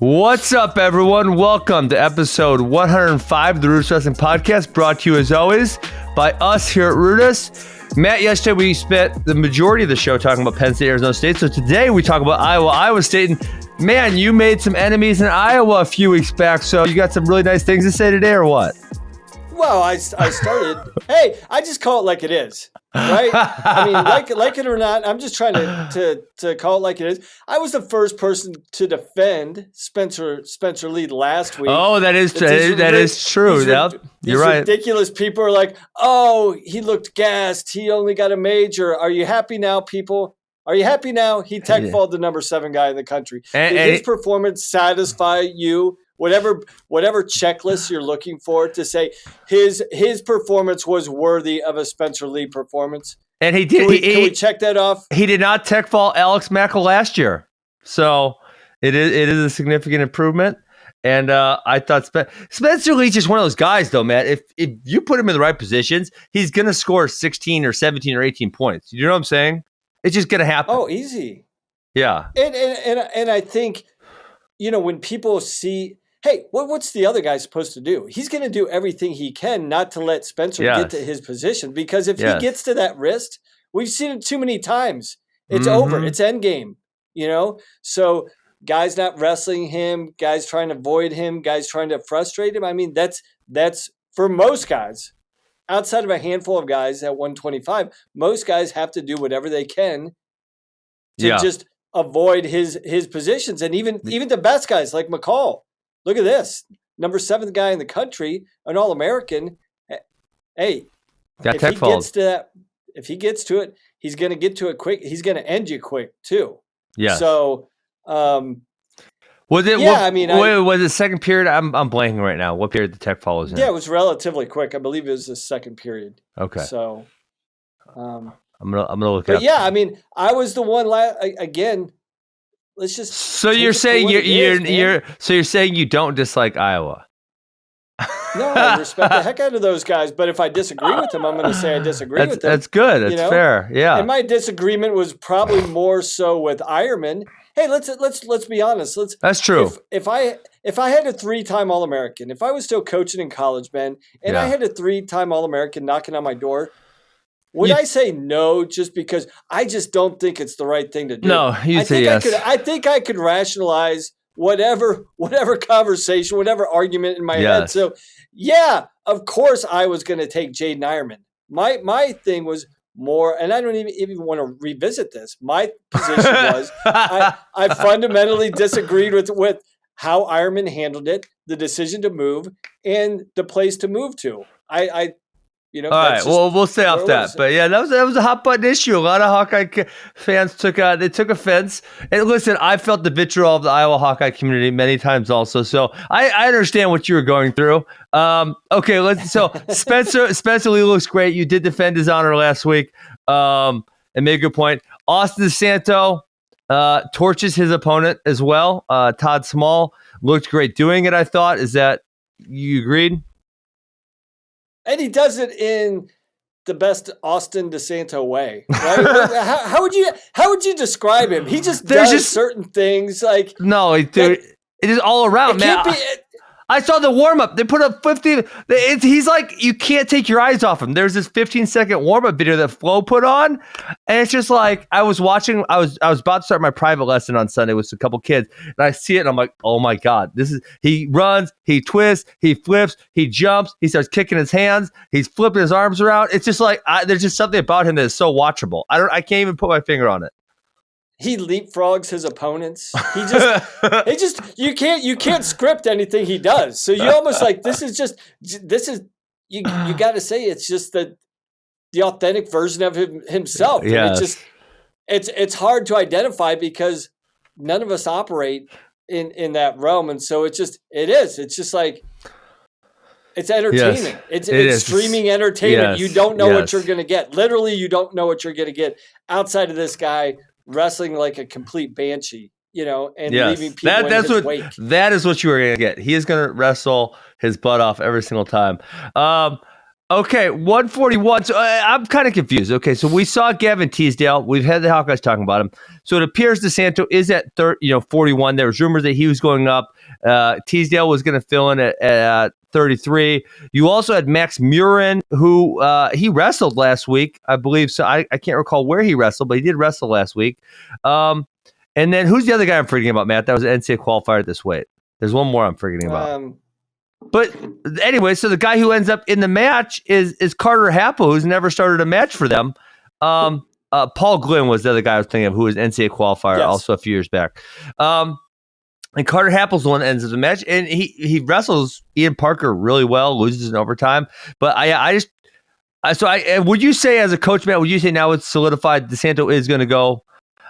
What's up, everyone? Welcome to episode 105 of the RUDIS Wrestling Podcast, brought to you, as always, by us here at RUDIS. Matt, yesterday we spent the majority of the show talking about Penn State, Arizona State. So today we talk about Iowa State. And man, you made some enemies in Iowa a few weeks back. So you got some really nice things to say today, or what? Well, I started. Hey, I just call it like it is, right? I mean, like it or not, I'm just trying to call it like it is. I was the first person to defend Spencer Lee last week. Oh, that is true. You're right. Ridiculous people are like, "Oh, he looked gassed. He only got a major. Are you happy now, people? Are you happy now? He tech-falled the number 7 guy in the country. Did his performance satisfy you?" Whatever checklist you're looking for to say his performance was worthy of a Spencer Lee performance. And he did. Can we check that off? He did not tech fall Alex Mackel last year. So it is a significant improvement. And I thought Spencer Lee's just one of those guys, though, man. If you put him in the right positions, he's going to score 16 or 17 or 18 points. You know what I'm saying? It's just going to happen. Oh, easy. Yeah. And I think, when people see, hey, what's the other guy supposed to do? He's going to do everything he can not to let Spencer get to his position, because if he gets to that wrist, we've seen it too many times. It's over. It's end game, So guys not wrestling him, guys trying to avoid him, guys trying to frustrate him. I mean, that's for most guys. Outside of a handful of guys at 125, most guys have to do whatever they can to just avoid his positions. And even the best guys like McCall. Look at this. Number 7th guy in the country, an All-American. Hey, if he gets to it, he's going to get to it quick. He's going to end you quick too. Yeah. So, was it? Was it second period? I'm blanking right now. What period the tech fall was in? Yeah, it was relatively quick. I believe it was the second period. Okay. So, I'm gonna look it up. But yeah, I mean, I was the one again. Let's just. So you're saying you're saying you don't dislike Iowa? No, I respect the heck out of those guys. But if I disagree with them, I'm going to say I disagree with them. That's good. That's fair. Yeah. And my disagreement was probably more so with Ironman. Hey, let's be honest. That's true. If I had a 3-time All-American, if I was still coaching in college, Ben, and I had a 3-time All-American knocking on my door. Would I say no just because I just don't think it's the right thing to do? No, you'd say yes. I think I could rationalize whatever conversation, whatever argument in my head. So, yeah, of course I was going to take Jaden Ironman. My thing was more, and I don't even want to revisit this. My position was I fundamentally disagreed with how Ironman handled it, the decision to move, and the place to move to. All right. Well, we'll stay off that. But yeah, that was a hot button issue. A lot of Hawkeye fans took offense. And listen, I felt the vitriol of the Iowa Hawkeye community many times also. So I understand what you were going through. Okay, so Spencer Lee looks great. You did defend his honor last week. And made a good point. Austin DeSanto torches his opponent as well. Todd Small looked great doing it, I thought. Is that you agreed? And he does it in the best Austin DeSanto way, right? how would you describe him? He just does certain things like it is all around, man. I saw the warm-up. They put up 50. He's like, you can't take your eyes off him. There's this 15-second warm-up video that Flo put on, and it's just like I was watching. I was about to start my private lesson on Sunday with a couple kids, and I see it, and I'm like, oh my god, he runs, he twists, he flips, he jumps, he starts kicking his hands, he's flipping his arms around. It's just like there's just something about him that is so watchable. I can't even put my finger on it. He leapfrogs his opponents. You can't script anything he does. So you almost like you got to say it's just the authentic version of himself. Yeah. It's hard to identify because none of us operate in that realm, and so it's just like it's entertainment. Yes, it's streaming entertainment. You don't know what you're going to get. Literally, you don't know what you're going to get outside of this guy wrestling like a complete banshee, and leaving people in his wake. That is what you are going to get. He is going to wrestle his butt off every single time. Okay, 141. So I'm kind of confused. Okay, so we saw Gavin Teasdale. We've had the Hawkeyes talking about him. So it appears DeSanto is at 41. There was rumors that he was going up. Teasdale was going to fill in at 33. You also had Max Murin, who he wrestled last week, I believe. So I can't recall where he wrestled, but he did wrestle last week. And then who's the other guy I'm forgetting about, Matt? That was an NCAA qualifier at this weight. There's one more I'm forgetting about. But anyway, so the guy who ends up in the match is Carter Happel, who's never started a match for them. Paul Glynn was the other guy I was thinking of, who was NCAA qualifier also a few years back. And Carter Happel's the one that ends up the match, and he wrestles Ian Parker really well, loses in overtime. But would you say as a coach, Matt, would you say now it's solidified DeSanto is going to go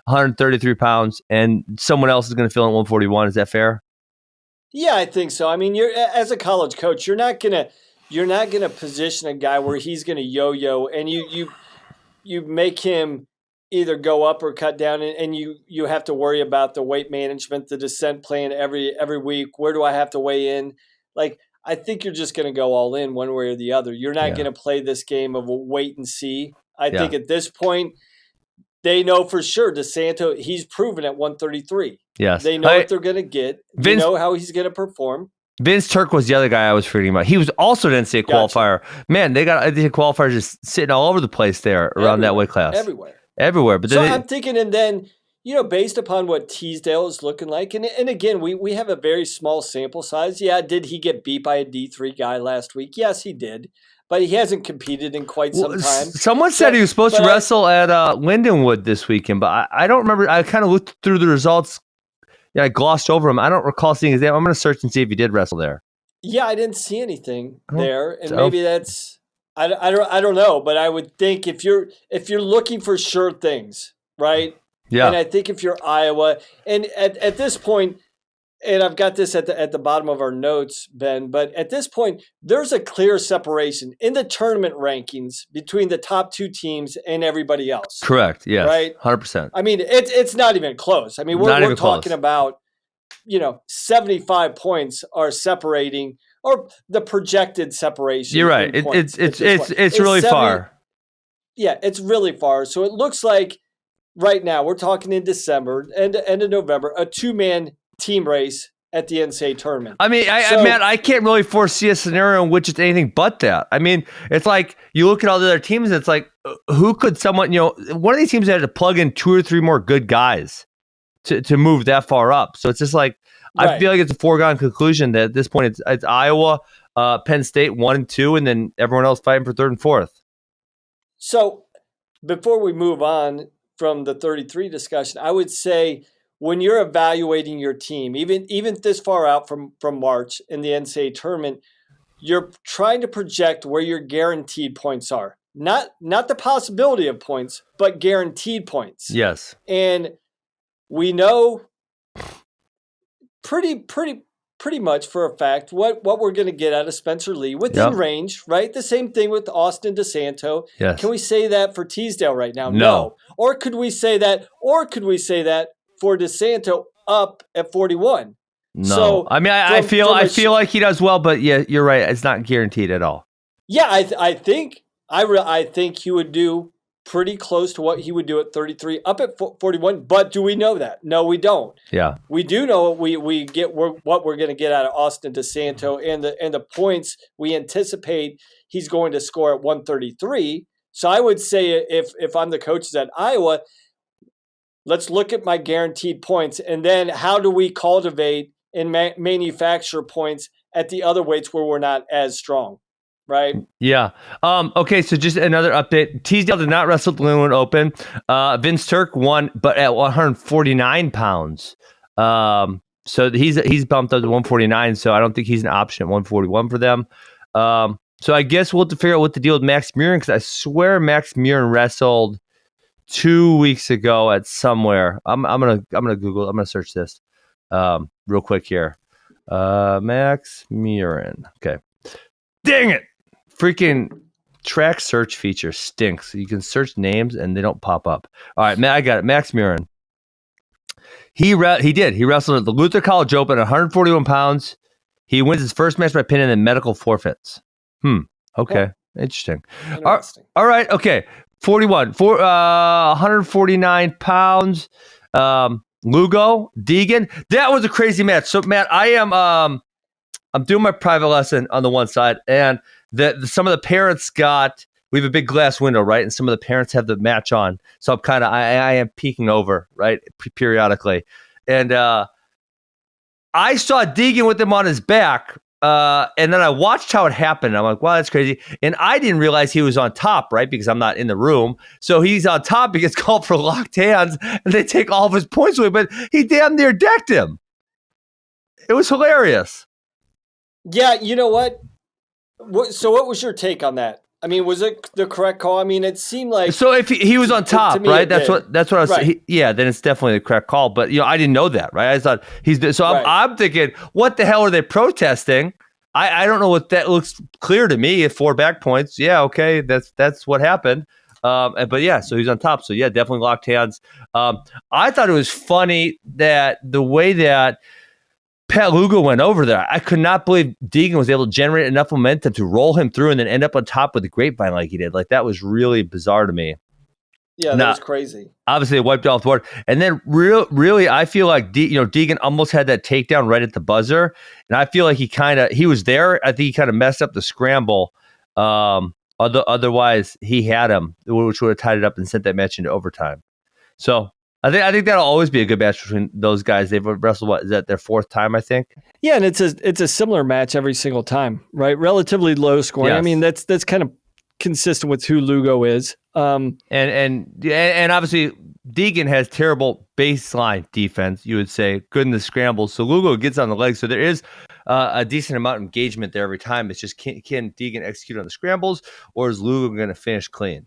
133 pounds and someone else is going to fill in 141? Is that fair? Yeah, I think so. I mean, you're as a college coach, you're not gonna position a guy where he's gonna yo-yo, and you make him either go up or cut down, and you have to worry about the weight management, the descent plan every week. Where do I have to weigh in? Like, I think you're just gonna go all in one way or the other. You're not gonna play this game of wait and see. I think at this point, they know for sure DeSanto, he's proven at 133. Yes. They know what they're going to get. They know how he's going to perform. Vince Turk was the other guy I was forgetting about. He was also an NCAA qualifier. Man, they got NCAA qualifiers just sitting all over the place there around that weight class. Everywhere. But then I'm thinking, and then, based upon what Teasdale is looking like, and again, we have a very small sample size. Yeah, did he get beat by a D3 guy last week? Yes, he did. But he hasn't competed in quite some time. Someone said he was supposed to wrestle at Lindenwood this weekend, but I don't remember. I kind of looked through the results. Yeah, I glossed over him. I don't recall seeing his name. I'm going to search and see if he did wrestle there. Yeah, I didn't see anything there, and maybe that's I don't know. But I would think if you're looking for sure things, right? Yeah. And I think if you're Iowa, and at this point. And I've got this at the bottom of our notes, Ben, but at this point, there's a clear separation in the tournament rankings between the top two teams and everybody else. Correct. Yes. Right? 100%. I mean, it's not even close. I mean, we're talking about, 75 points are separating, or the projected separation. You're right. It's really far. Yeah, it's really far. So it looks like right now, we're talking in December, end of November, a two-man team race at the NCAA tournament. I mean, Matt, I can't really foresee a scenario in which it's anything but that. I mean, it's like you look at all the other teams, it's like, who could someone, one of these teams had to plug in 2 or 3 more good guys to move that far up. So it's just like, I feel like it's a foregone conclusion that at this point it's Iowa, Penn State 1 and 2, and then everyone else fighting for 3rd and 4th. So before we move on from the 33 discussion, I would say, when you're evaluating your team, even this far out from March in the NCAA tournament, you're trying to project where your guaranteed points are. Not the possibility of points, but guaranteed points. Yes. And we know pretty much for a fact what we're going to get out of Spencer Lee within range, right? The same thing with Austin DeSanto. Yes. Can we say that for Teasdale right now? No. Or could we say that for DeSanto up at 41? No. So I mean, I feel like he does well, but yeah, you're right. It's not guaranteed at all. Yeah, I think he would do pretty close to what he would do at 33, up at 41. But do we know that? No, we don't. Yeah, we do know we get what we're going to get out of Austin DeSanto and the points we anticipate he's going to score at 133. So I would say if I'm the coaches at Iowa, let's look at my guaranteed points, and then how do we cultivate and manufacture points at the other weights where we're not as strong, right? Yeah. Okay, so just another update. Teasdale did not wrestle at the Lindenwood Open. Vince Turk won, but at 149 pounds. So he's bumped up to 149, so I don't think he's an option at 141 for them. So I guess we'll have to figure out what the deal with Max Murin, because I swear Max Murin wrestled 2 weeks ago at somewhere. I'm gonna Google. I'm gonna search this real quick here. Max Murin. Okay. Dang it! Freaking track search feature stinks. You can search names and they don't pop up. All right, I got it. Max Murin. He wrestled at the Luther College Open at 141 pounds. He wins his first match by pin and then medical forfeits. Okay. Interesting. All right. Okay. 149 pounds. Lugo, Deegan. That was a crazy match. So, Matt, I'm doing my private lesson on the one side, and some of the parents we have a big glass window, right? And some of the parents have the match on. So I am peeking over, right, periodically. And I saw Deegan with him on his back. And then I watched how it happened. I'm like, wow, that's crazy. And I didn't realize he was on top, right? Because I'm not in the room. So he's on top. He gets called for locked hands, and they take all of his points away. But he damn near decked him. It was hilarious. Yeah, you know what? So what was your take on that? I mean, was it the correct call? I mean, it seemed like so. If he was on top, to me, right? That's what I was saying. Yeah, then it's definitely the correct call. But I didn't know that, right? I thought I'm thinking, what the hell are they protesting? I don't know what that looks clear to me. 4 back points, yeah, okay, that's what happened. But yeah, so he's on top. So yeah, definitely locked hands. I thought it was funny that the way that Pat Lugo went over there. I could not believe Deegan was able to generate enough momentum to roll him through and then end up on top with the grapevine like he did. Like, that was really bizarre to me. Yeah, that was crazy. Obviously, it wiped off the board. And then really, I feel like Deegan almost had that takedown right at the buzzer. And I feel like he was there. I think he kind of messed up the scramble. Otherwise, he had him, which would have tied it up and sent that match into overtime. So I think that'll always be a good match between those guys. They've wrestled, is that their 4th time, I think? Yeah, and it's a similar match every single time, right? Relatively low scoring. Yes. I mean, that's kind of consistent with who Lugo is. And obviously Deegan has terrible baseline defense, you would say, good in the scrambles. So Lugo gets on the legs. So there is a decent amount of engagement there every time. It's just can Deegan execute on the scrambles, or is Lugo going to finish clean?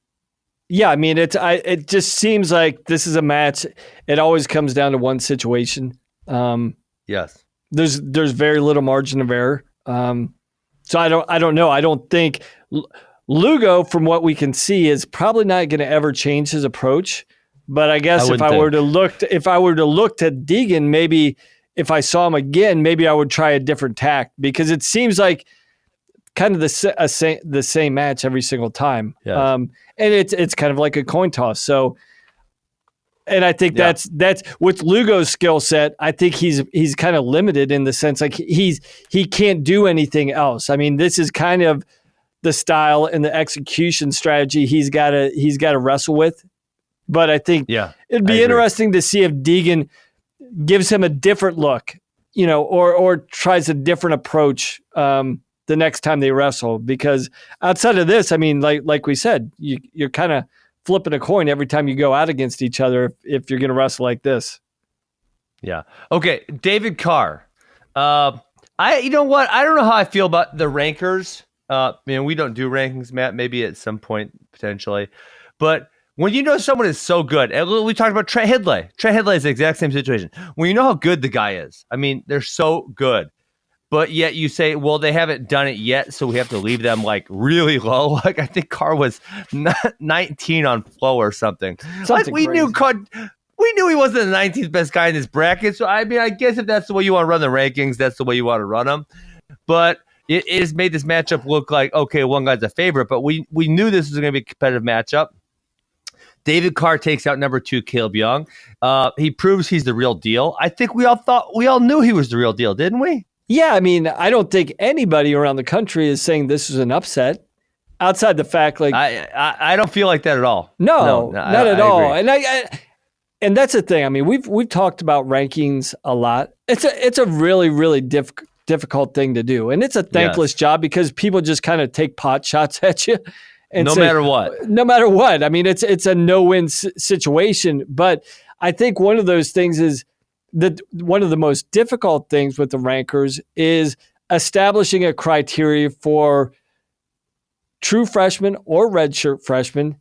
Yeah, I mean, it just seems like this is a match. It always comes down to one situation. Yes. There's very little margin of error. So I don't know. I don't think Lugo, from what we can see, is probably not going to ever change his approach. But I guess if I were to look to Deegan, maybe if I saw him again, maybe I would try a different tack, because it seems like kind of the same match every single time. Yes. And it's kind of like a coin toss. So, and I think that's with Lugo's skill set. I think he's kind of limited in the sense like he can't do anything else. I mean, this is kind of the style and the execution strategy he's got to wrestle with. But I think it'd be interesting to see if Deegan gives him a different look, or tries a different approach the next time they wrestle. Because outside of this, I mean, like we said, you're kind of flipping a coin every time you go out against each other if you're going to wrestle like this. Yeah. Okay, David Carr. You know what? I don't know how I feel about the rankers. We don't do rankings, Matt. Maybe at some point potentially, but when someone is so good, and we talked about Trent Hidlay. Trent Hidlay is the exact same situation. When you know how good the guy is, I mean, they're so good, but yet you say, well, they haven't done it yet, so we have to leave them like really low. Like, I think Carr was 19 on Flow or something. We knew he wasn't the 19th best guy in this bracket. So I mean, I guess if that's the way you want to run the rankings, that's the way you want to run them. But it has made this matchup look like, okay, one guy's a favorite, but we knew this was going to be a competitive matchup. David Carr takes out number 2, Cael Young. He proves he's the real deal. I think we all knew he was the real deal, didn't we? Yeah, I mean, I don't think anybody around the country is saying this is an upset. Outside the fact, like, I don't feel like that at all. No, not at all. Agree. And that's the thing. I mean, we've talked about rankings a lot. It's a really, really difficult thing to do, and it's a thankless job because people just kind of take pot shots at you. And no matter what. I mean, it's a no-win situation. But I think one of those things is that one of the most difficult things with the rankers is establishing a criteria for true freshmen or redshirt freshmen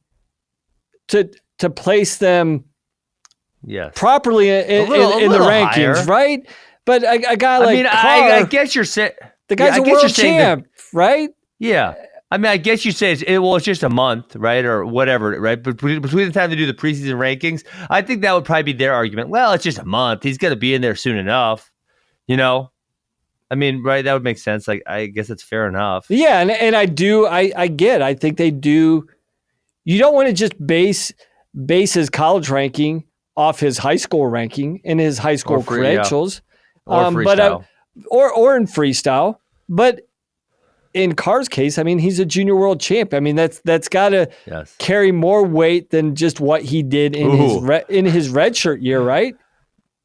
to place them properly in the rankings, higher. Right? But a guy like Carr, I guess you're saying the guy's a world champ, right? Yeah. I mean, I guess you say it's just a month, right, or whatever, right? But between the time they do the preseason rankings, I think that would probably be their argument. Well, it's just a month. He's going to be in there soon enough, I mean, right? That would make sense. Like, I guess it's fair enough. Yeah, and I think they do. You don't want to just base his college ranking off his high school ranking and his high school credentials, or freestyle, or in freestyle. But in Carr's case, I mean, he's a junior world champ. I mean, that's got to carry more weight than just what he did in his redshirt year, right?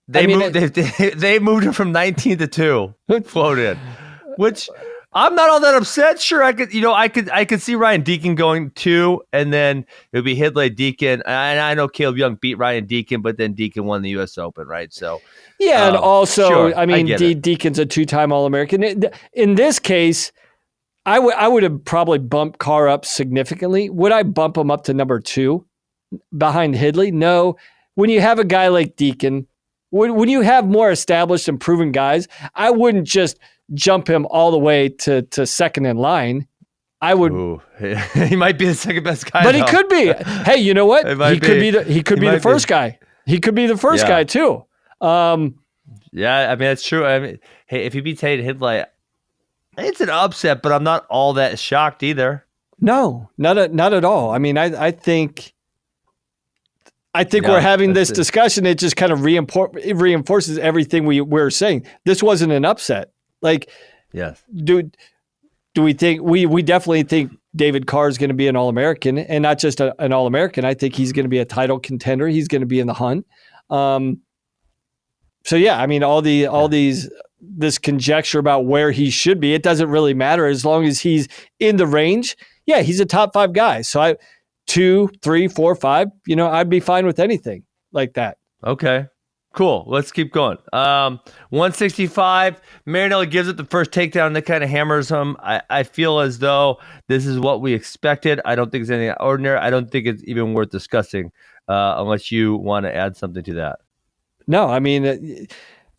They moved him from 19 to 2, floated, which I'm not all that upset. Sure, I could see Ryan Deacon going 2, and then it would be Hidlay Deacon. And I know Caleb Young beat Ryan Deacon, but then Deacon won the U.S. Open, right? So yeah, and also, sure, I mean, Deacon's a 2-time All-American. In this case, I would have probably bumped Carr up significantly. Would I bump him up to number 2 behind Hidlay? No. When you have a guy like Deacon, when you have more established and proven guys, I wouldn't just jump him all the way to second in line. I would. Ooh, he might be the second best guy, but he could be. Hey, you know what? He could be the first guy. He could be the first guy too. Yeah, I mean that's true. I mean, hey, if he beats Hidlay, it's an upset, but I'm not all that shocked either. No, not at all. I mean, I think we're having this discussion. It just kind of reinforces everything we're saying. This wasn't an upset. Like, yes. Do we think we definitely think David Carr is going to be an All-American, and not just an All-American. I think he's going to be a title contender. He's going to be in the hunt. So yeah, I mean, this conjecture about where he should be, it doesn't really matter as long as he's in the range. Yeah, he's a top 5 guy. So 2, 3, 4, 5, I'd be fine with anything like that. Okay, cool. Let's keep going. 165, Marinelli gives it the first takedown that kind of hammers him. I feel as though this is what we expected. I don't think it's anything ordinary. I don't think it's even worth discussing unless you want to add something to that. No, I mean,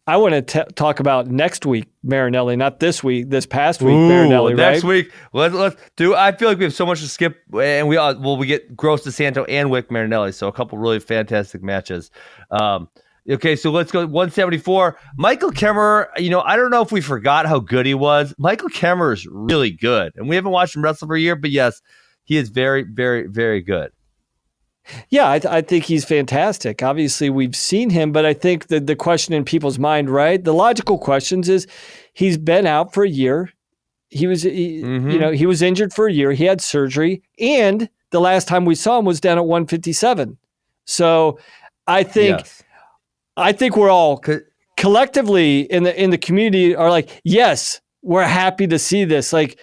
I want to talk about next week, Marinelli, not this week, this past week, Marinelli, right? Next week. Let's do. I feel like we have so much to skip, and we get Gross DeSanto and Wick Marinelli, so a couple really fantastic matches. Okay, so let's go 174. Michael Kemmerer, I don't know if we forgot how good he was. Michael Kemmerer is really good, and we haven't watched him wrestle for a year, but yes, he is very, very, very good. Yeah, I think he's fantastic. Obviously, we've seen him, but I think the question in people's mind, right? The logical questions is he's been out for a year. He was injured for a year. He had surgery, and the last time we saw him was down at 157. So I think we're all collectively in the community are like, yes, we're happy to see this. Like,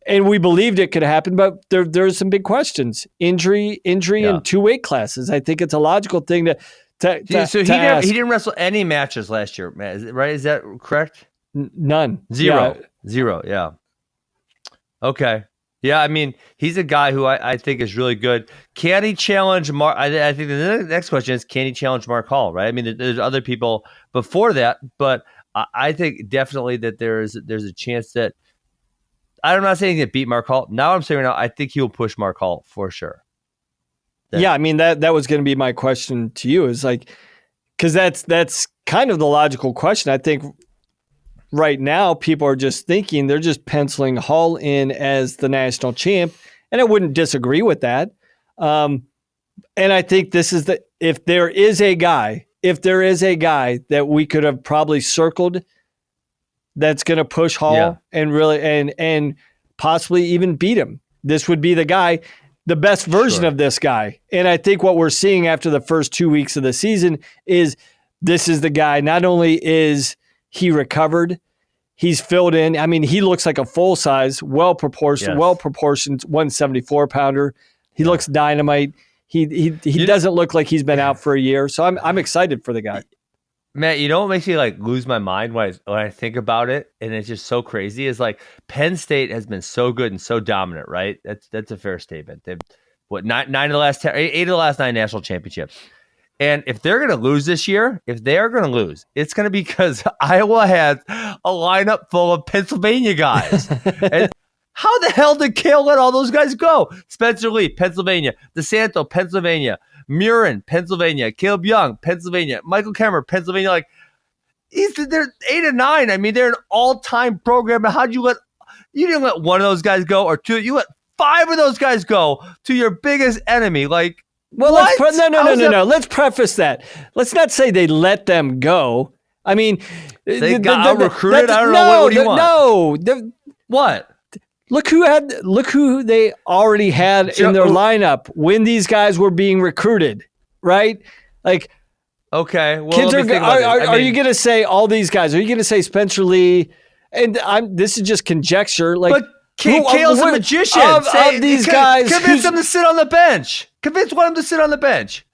and we believed it could happen, but there's some big questions. Injury in 2 weight classes. I think it's a logical thing to So he didn't wrestle any matches last year, Matt, right? Is that correct? None. Zero. Yeah. Okay. Yeah, I mean, he's a guy who I think is really good. Can he challenge Mark? I think the next question is, can he challenge Mark Hall, right? I mean, there's other people before that, but I think definitely that there's a chance that I'm not saying he can beat Mark Hall. Now I'm saying I think he will push Mark Hall for sure. Yeah, I mean, that was going to be my question to you, is like, because that's kind of the logical question. I think right now people are just thinking they're just penciling Hall in as the national champ, and I wouldn't disagree with that. And I think this is if there is a guy that we could have probably circled that's going to push Hall and really and possibly even beat him, this would be the guy, the best version of this guy. And I think what we're seeing after the first 2 weeks of the season is this is the guy. Not only is he recovered, he's filled in. I mean, he looks like a full-size, well-proportioned 174-pounder. He looks dynamite. He doesn't look like he's been out for a year. So I'm excited for the guy. Matt, what makes me like lose my mind when I think about it, and it's just so crazy, is like Penn State has been so good and so dominant, right? That's a fair statement. They've 8 of the last 9 national championships. And if they're going to lose this year, it's going to be because Iowa has a lineup full of Pennsylvania guys. And how the hell did Cael let all those guys go? Spencer Lee, Pennsylvania. DeSanto, Pennsylvania. Murin, Pennsylvania. Caleb Young, Pennsylvania. Michael Kemmerer, Pennsylvania. Like, they're 8 and 9. I mean, they're an all-time program. But how'd you didn't let one of those guys go or two? You let 5 of those guys go to your biggest enemy. Like, well, no. Let's preface that. Let's not say they let them go. I mean, they got recruited. I don't know. What do you want? No. What? Look who they already had in their lineup when these guys were being recruited, right? Like, okay, well, kids are you going to say all these guys? Are you going to say Spencer Lee? And this is just conjecture. Like, but Cael's a magician. Of these guys, convince them to sit on the bench. Convince one of them to sit on the bench.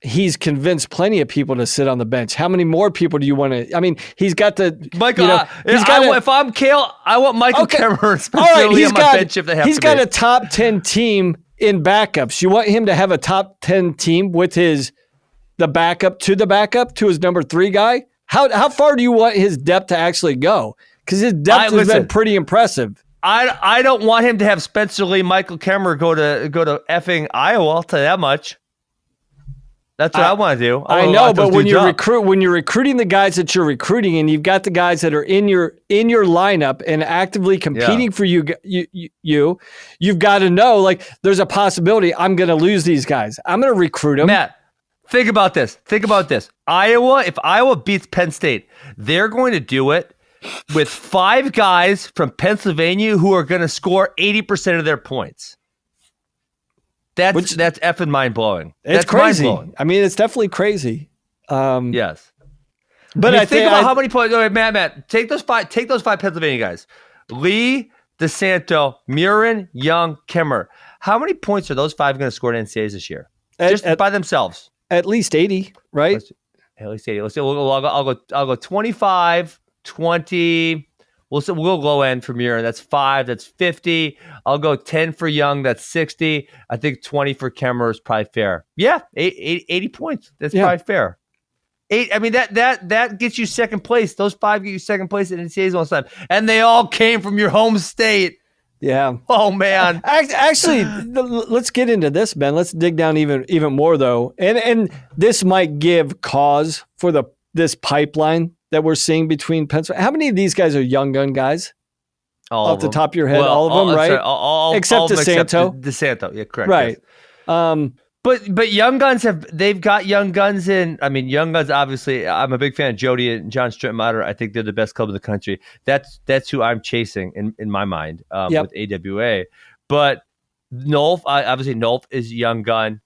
He's convinced plenty of people to sit on the bench. How many more people do you want to? I mean, he's got the Michael. If I'm Cael, I want Michael Kemmer and Spencer Lee on my bench if they have to. He's got a top 10 team in backups. You want him to have a top 10 team with the backup to his number 3 guy? How far do you want his depth to actually go? Because his depth has been pretty impressive. I don't want him to have Spencer Lee, Michael Kemmer go to effing Iowa. I'll tell you that much. That's what I want to do. I know, but when you're recruiting the guys that you're recruiting, and you've got the guys that are in your lineup and actively competing for you've got to know, like, there's a possibility I'm going to lose these guys. I'm going to recruit them. Matt, think about this. Iowa, if Iowa beats Penn State, they're going to do it with 5 guys from Pennsylvania who are going to score 80% of their points. That's effing mind-blowing. It's crazy. Mind-blowing. I mean, it's definitely crazy. Yes. But I think about how many points. Matt, take those 5 Pennsylvania guys. Lee, DeSanto, Murin, Young, Kemmer. How many points are those 5 going to score in NCAAs this year? Just by themselves. At least 80, right? At least 80. Let's see. I'll go 25, 20. We'll go low end for Murin. That's 5. That's 50. I'll go 10 for Young. That's 60. I think 20 for Kemmer is probably fair. Yeah, 80 points. That's probably fair. 8. I mean, that gets you second place. Those 5 get you second place in NCAAs all the time, and they all came from your home state. Yeah. Oh man. Actually, let's get into this, Ben. Let's dig down even more though, and this might give cause for this pipeline that we're seeing between Pennsylvania. How many of these guys are young gun guys? All off the top of your head, all of them, right? Sorry, except DeSanto. DeSanto, yeah, correct. Right. Yes. But young guns they've got young guns in. I mean, young guns. Obviously, I'm a big fan of Jody and John Strittmatter. I think they're the best club in the country. That's who I'm chasing in my mind with AWA. But Nolf, obviously, Nolf is a young gun.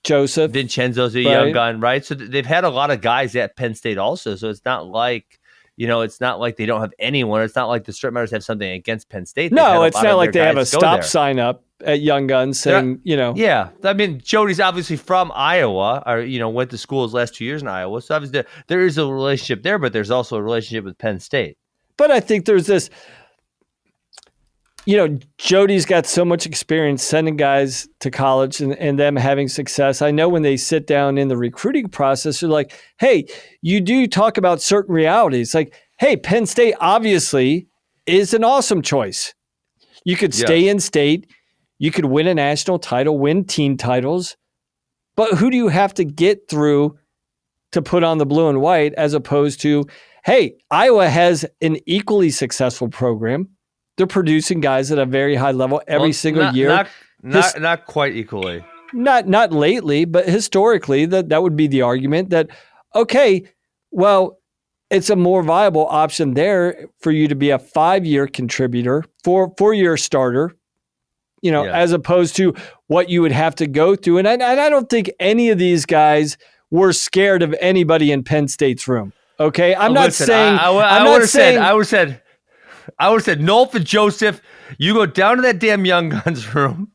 Joseph Vincenzo's a young gun, right? So they've had a lot of guys at Penn State also. So it's not like, it's not like they don't have anyone. It's not like the Strittmatters have something against Penn State. No, it's not like they have a stop sign up at Young Guns saying, Yeah. I mean, Jody's obviously from Iowa or, went to school his last 2 years in Iowa. So obviously there is a relationship there, but there's also a relationship with Penn State. But I think there's this, Jody's got so much experience sending guys to college and them having success. I know when they sit down in the recruiting process, they're like, hey, you do talk about certain realities. Like, hey, Penn State obviously is an awesome choice. You could stay in state. You could win a national title, win team titles. But who do you have to get through to put on the blue and white as opposed to, hey, Iowa has an equally successful program. They're producing guys at a very high level every single year. Not quite equally. Not lately, but historically, that would be the argument that, okay, well, it's a more viable option there for you to be a 5-year contributor, 4-year starter, as opposed to what you would have to go through. And I don't think any of these guys were scared of anybody in Penn State's room. Okay, I would have said, Nolf and Joseph, you go down to that damn Young Guns room,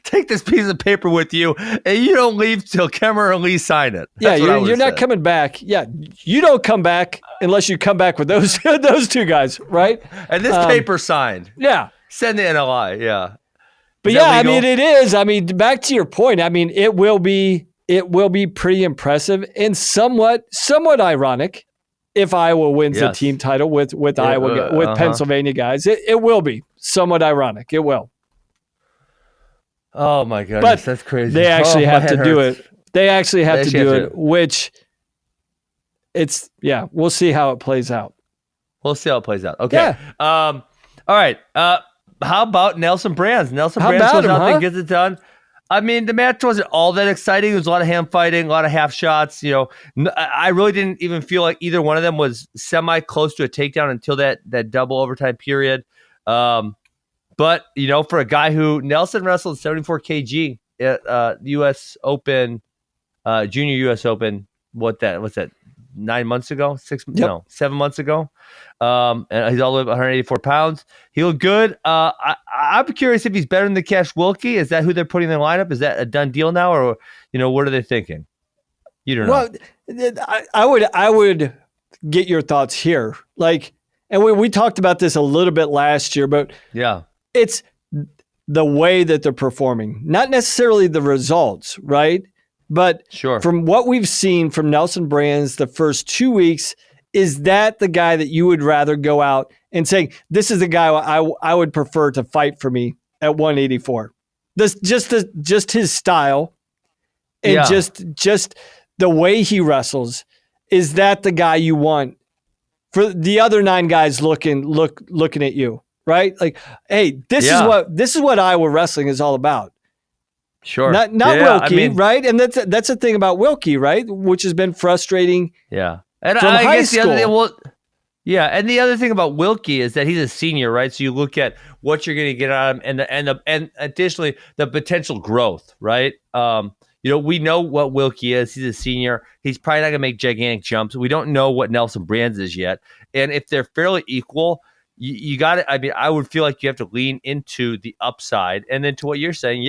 take this piece of paper with you, and you don't leave till Kemmer or Lee sign it. That's you're not coming back. Yeah, you don't come back unless you come back with those 2 guys, right? And this paper signed. Yeah. Send the NLI, yeah. But I mean, it is. I mean, back to your point, I mean, it will be pretty impressive and somewhat ironic if Iowa wins the team title with Iowa with Pennsylvania guys. It will be somewhat ironic. It will. Oh my goodness, but that's crazy. They actually have to do it. They actually have to do it, which we'll see how it plays out. We'll see how it plays out. Okay. Yeah. All right. How about Nelson Brands? Nelson Brands goes out there and gets it done. I mean, the match wasn't all that exciting. There was a lot of hand fighting, a lot of half shots. I really didn't even feel like either one of them was semi close to a takedown until that double overtime period. But for a guy who Nelson wrestled 74 kg at U.S. Open, Junior U.S. Open. What's that? 9 months ago? 7 months ago. And he's all the way up 184 pounds. He looked good. I'm curious if he's better than the Cash Wilkie. Is that who they're putting in the lineup? Is that a done deal now, or what are they thinking? You don't know. Well, I would get your thoughts here. And we talked about this a little bit last year, but yeah, it's the way that they're performing, not necessarily the results, right? But sure. From what we've seen from Nelson Brands the first 2 weeks, is that the guy that you would rather go out and say, this is the guy I would prefer to fight for me at 184? Just his style and just the way he wrestles. Is that the guy you want for the other 9 guys looking at you, right? Hey, this is what Iowa wrestling is all about. Sure. Not Wilkie, right? And that's the thing about Wilkie, right? Which has been frustrating. Yeah. And from I high guess school. And the other thing about Wilkie is that he's a senior, right? So you look at what you're going to get out of him and additionally the potential growth, right? We know what Wilkie is. He's a senior. He's probably not going to make gigantic jumps. We don't know what Nelson Brands is yet. And if they're fairly equal, you got it. I mean, I would feel like you have to lean into the upside. And then to what you're saying,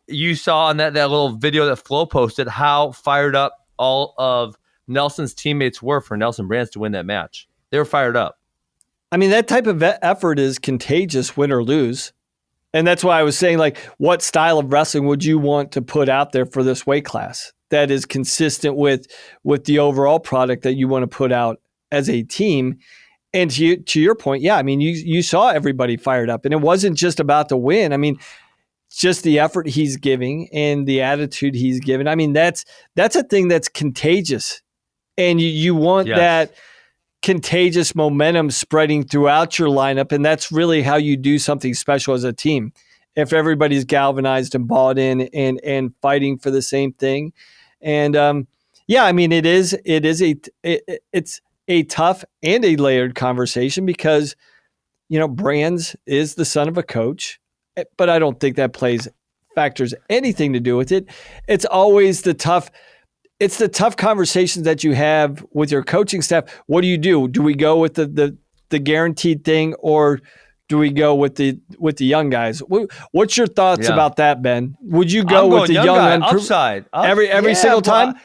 you saw on that little video that Flo posted how fired up all of Nelson's teammates were for Nelson Brands to win that match. They were fired up. I mean, that type of effort is contagious, win or lose. And that's why I was saying, what style of wrestling would you want to put out there for this weight class that is consistent with the overall product that you want to put out as a team? And to your point, I mean, you saw everybody fired up. And it wasn't just about the win. I mean, just the effort he's giving and the attitude he's given. I mean, that's a thing that's contagious. And you want that contagious momentum spreading throughout your lineup. And that's really how you do something special as a team. If everybody's galvanized and bought in and fighting for the same thing. And I mean, it's a tough and a layered conversation because, Brands is the son of a coach, but I don't think that factors anything to do with it. It's always the tough conversations that you have with your coaching staff. What do? Do we go with the guaranteed thing, or do we go with the young guys? What's your thoughts about that, Ben? Would you go with the young guy, upside every single time?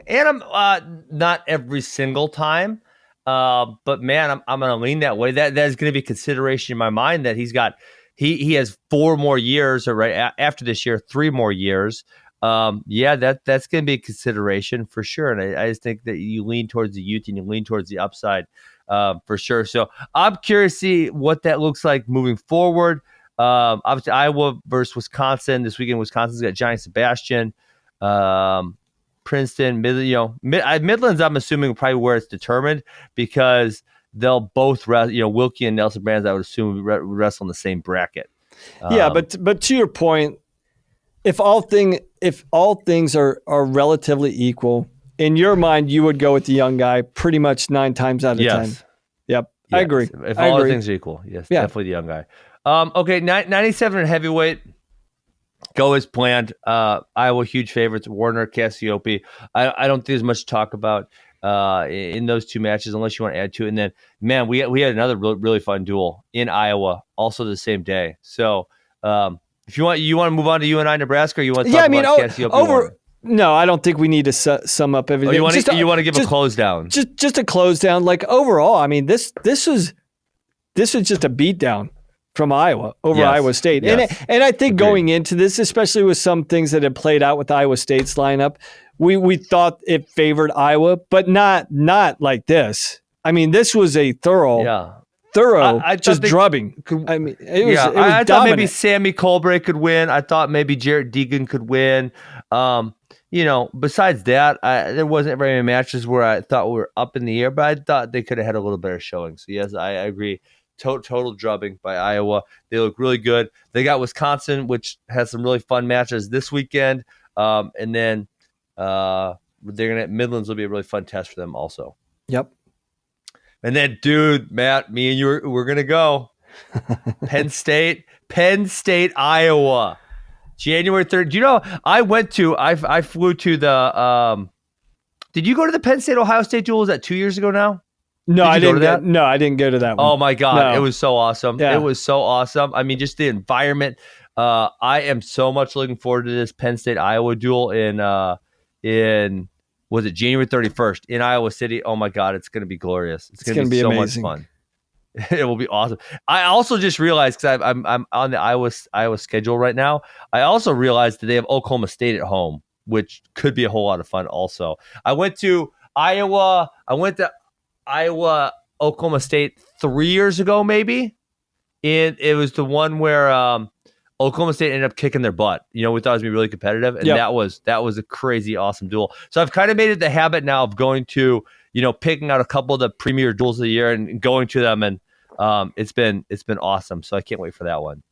And I'm not every single time, but man, I'm going to lean that way. That is going to be consideration in my mind that he's got. He has 4 more years, or right after this year, 3 more years. That's going to be a consideration for sure. And I just think that you lean towards the youth and you lean towards the upside for sure. So I'm curious to see what that looks like moving forward. Obviously, Iowa versus Wisconsin this weekend. Wisconsin's got Johnny Sebastian, Princeton, Midland's. I'm assuming probably where it's determined because they'll both Wilkie and Nelson Brands, I would assume, wrestle in the same bracket. But to your point, if all things are relatively equal, in your mind, you would go with the young guy pretty much 9 times out of 10. Yep, yes. I agree. If all other things are equal, yes, definitely the young guy. Okay, 97 in heavyweight. Go as planned. Iowa huge favorites. Warner, Cassiope. I don't think there's much to talk about in those 2 matches unless you want to add to it. And then, man, we had another really fun duel in Iowa, also the same day. So if you want to move on to UNI Nebraska, or you want to talk about Cassiope? Warner? No, I don't think we need to sum up everything. You want to give a close down? Just a close down. Overall, I mean, this was just a beat down from Iowa over Iowa State. Yes. And I think going into this, especially with some things that had played out with Iowa State's lineup, we thought it favored Iowa, but not like this. I mean, this was a thorough drubbing. I mean, it was I thought maybe Sammy Colbert could win. I thought maybe Jarrett Deegan could win. besides that, there wasn't very many matches where I thought we were up in the air, but I thought they could have had a little better showing. So, yes, I agree. Total drubbing by Iowa. They look really good. They got Wisconsin, which has some really fun matches this weekend. And then Midlands will be a really fun test for them also. Yep. And then, dude, Matt, me and you, we're going to go. Penn State, Iowa. January 3rd. Do you know, I flew to the, did you go to the Penn State Ohio State duel? Was that 2 years ago now? No, I didn't. No, I didn't go to that one. Oh my God. No. It was so awesome. Yeah. It was so awesome. I mean, just the environment. I am so much looking forward to this Penn State Iowa duel in was it January 31st in Iowa City? Oh my God. It's going to be glorious. It's going to be so amazing. Much fun. It will be awesome. I also just realized, because I'm on the Iowa schedule right now, I also realized that they have Oklahoma State at home, which could be a whole lot of fun also. I went to Iowa, Oklahoma State 3 years ago, maybe. And it was the one where Oklahoma State ended up kicking their butt. We thought it was going to be really competitive. And that was a crazy, awesome duel. So I've kind of made it the habit now of going to, picking out a couple of the premier duels of the year and going to them. And it's been awesome. So I can't wait for that one.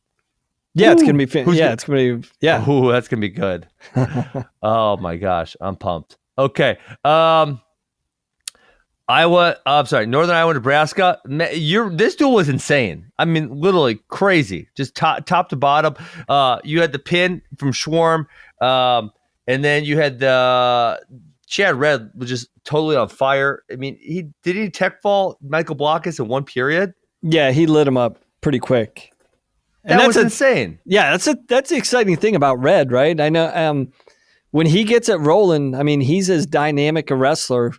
Yeah, it's gonna be it's gonna be Ooh, that's gonna be good. Oh my gosh, I'm pumped. Okay, Northern Iowa, Nebraska. This duel was insane. I mean, literally crazy, just top to bottom. You had the pin from Schwarm, and then you had the Chad Red was just totally on fire. I mean, he tech fall Michael Blockus in one period. Yeah, he lit him up pretty quick. And that was insane. Yeah, that's the exciting thing about Red, right? I know when he gets it rolling, I mean, he's as dynamic a wrestler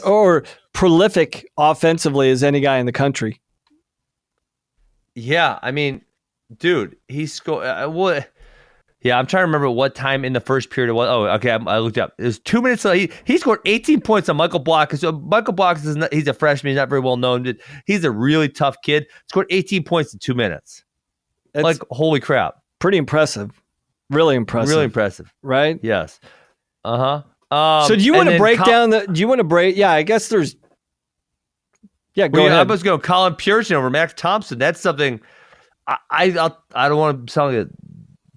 or prolific offensively as any guy in the country. Yeah, I mean, dude, he scored. Yeah, I'm trying to remember what time in the first period it was. Oh, okay, I looked up. It was 2 minutes. He scored 18 points on Michael Block. So Michael Block he's a freshman. He's not very well known. He's a really tough kid. Scored 18 points in 2 minutes. That's holy crap. Pretty impressive. Really impressive. Really impressive. Right? Yes. Uh-huh. So do you want to break down yeah, I guess there's go ahead. I was going Colin Puritan over Max Thompson. That's something I don't want to sound like a